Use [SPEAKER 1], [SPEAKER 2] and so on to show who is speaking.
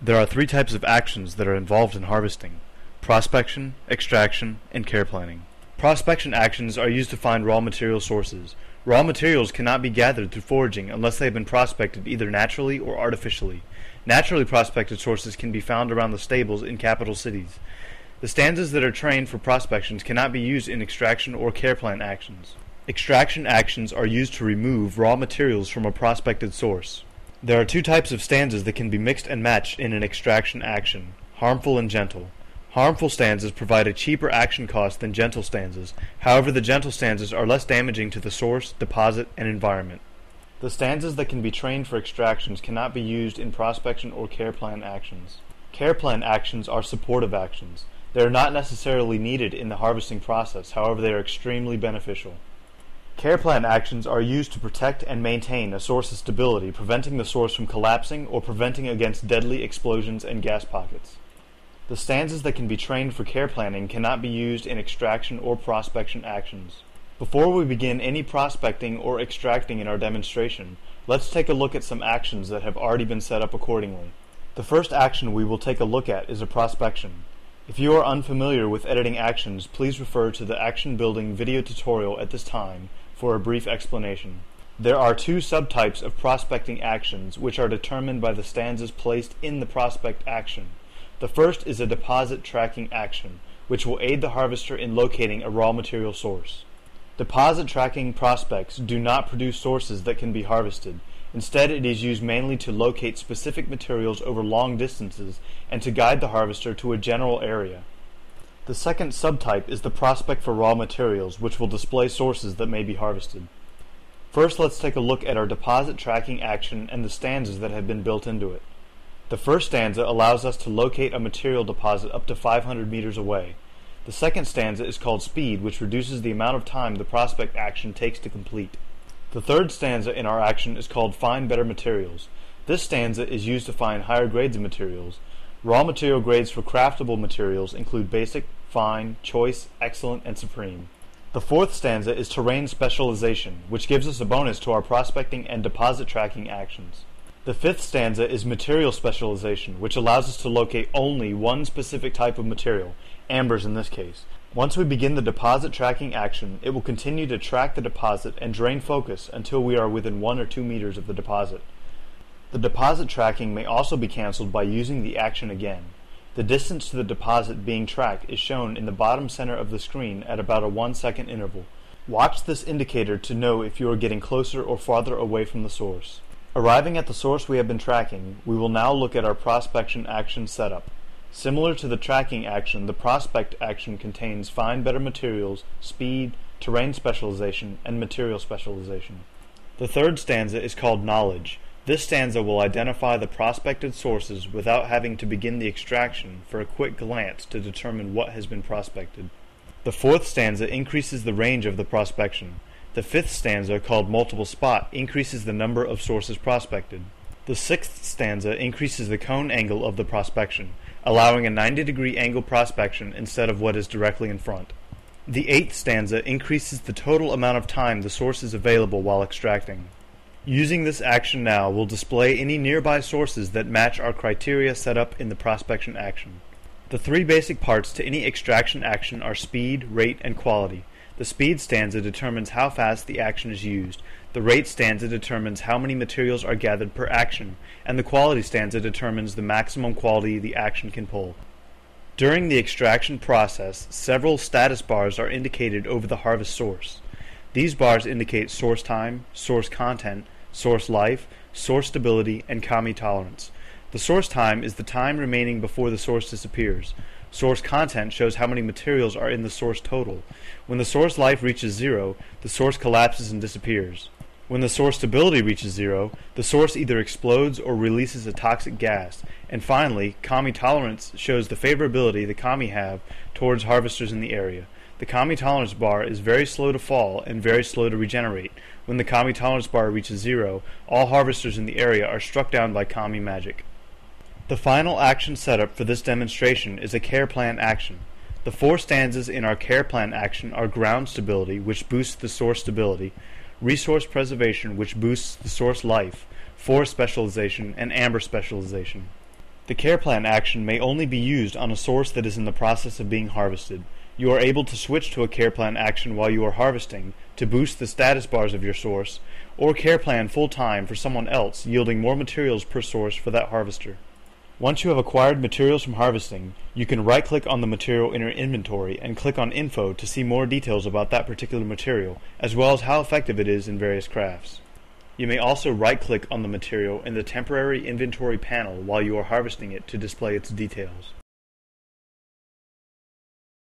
[SPEAKER 1] There are three types of actions that are involved in harvesting: prospection, extraction, and care planning. Prospection actions are used to find raw material sources. Raw materials cannot be gathered through foraging unless they have been prospected either naturally or artificially. Naturally prospected sources can be found around the stables in capital cities. The stanzas that are trained for prospections cannot be used in extraction or care plan actions. Extraction actions are used to remove raw materials from a prospected source. There are two types of stanzas that can be mixed and matched in an extraction action: harmful and gentle. Harmful stanzas provide a cheaper action cost than gentle stanzas. However, the gentle stanzas are less damaging to the source, deposit, and environment. The stanzas that can be trained for extractions cannot be used in prospection or care plan actions. Care plan actions are supportive actions. They are not necessarily needed in the harvesting process, however they are extremely beneficial. Care plan actions are used to protect and maintain a source's stability, preventing the source from collapsing or preventing against deadly explosions and gas pockets. The stanzas that can be trained for care planning cannot be used in extraction or prospection actions. Before we begin any prospecting or extracting in our demonstration, let's take a look at some actions that have already been set up accordingly. The first action we will take a look at is a prospection. If you are unfamiliar with editing actions, please refer to the Action Building video tutorial at this time for a brief explanation. There are two subtypes of prospecting actions which are determined by the stanzas placed in the prospect action. The first is a deposit tracking action, which will aid the harvester in locating a raw material source. Deposit tracking prospects do not produce sources that can be harvested. Instead, it is used mainly to locate specific materials over long distances and to guide the harvester to a general area. The second subtype is the prospect for raw materials, which will display sources that may be harvested. First, let's take a look at our deposit tracking action and the stanzas that have been built into it. The first stanza allows us to locate a material deposit up to 500 meters away. The second stanza is called speed, which reduces the amount of time the prospect action takes to complete. The third stanza in our action is called find better materials. This stanza is used to find higher grades of materials. Raw material grades for craftable materials include basic, fine, choice, excellent, and supreme. The fourth stanza is terrain specialization, which gives us a bonus to our prospecting and deposit tracking actions. The fifth stanza is material specialization, which allows us to locate only one specific type of material, ambers in this case. Once we begin the deposit tracking action, it will continue to track the deposit and drain focus until we are within 1 or 2 meters of the deposit. The deposit tracking may also be cancelled by using the action again. The distance to the deposit being tracked is shown in the bottom center of the screen at about a 1-second interval. Watch this indicator to know if you are getting closer or farther away from the source. Arriving at the source we have been tracking, we will now look at our prospection action setup. Similar to the tracking action, the prospect action contains find better materials, speed, terrain specialization, and material specialization. The third stanza is called knowledge. This stanza will identify the prospected sources without having to begin the extraction for a quick glance to determine what has been prospected. The fourth stanza increases the range of the prospection. The fifth stanza, called multiple spot, increases the number of sources prospected. The sixth stanza increases the cone angle of the prospection, allowing a 90-degree angle prospection instead of what is directly in front. The eighth stanza increases the total amount of time the source is available while extracting. Using this action now will display any nearby sources that match our criteria set up in the prospection action. The three basic parts to any extraction action are speed, rate, and quality. The speed stanza determines how fast the action is used. The rate stanza determines how many materials are gathered per action, and the quality stanza determines the maximum quality the action can pull. During the extraction process, several status bars are indicated over the harvest source. These bars indicate source time, source content, source life, source stability, and Kami tolerance. The source time is the time remaining before the source disappears. Source content shows how many materials are in the source total. When the source life reaches 0, the source collapses and disappears. When the source stability reaches 0, the source either explodes or releases a toxic gas. And finally, Kami tolerance shows the favorability the Kami have towards harvesters in the area. The Kami tolerance bar is very slow to fall and very slow to regenerate. When the Kami tolerance bar reaches 0, all harvesters in the area are struck down by Kami magic. The final action setup for this demonstration is a care plan action. The four stanzas in our care plan action are ground stability, which boosts the source stability, resource preservation, which boosts the source life, forest specialization, and amber specialization. The care plan action may only be used on a source that is in the process of being harvested. You are able to switch to a care plan action while you are harvesting to boost the status bars of your source, or care plan full-time for someone else, yielding more materials per source for that harvester. Once you have acquired materials from harvesting, you can right-click on the material in your inventory and click on Info to see more details about that particular material, as well as how effective it is in various crafts. You may also right-click on the material in the temporary inventory panel while you are harvesting it to display its details.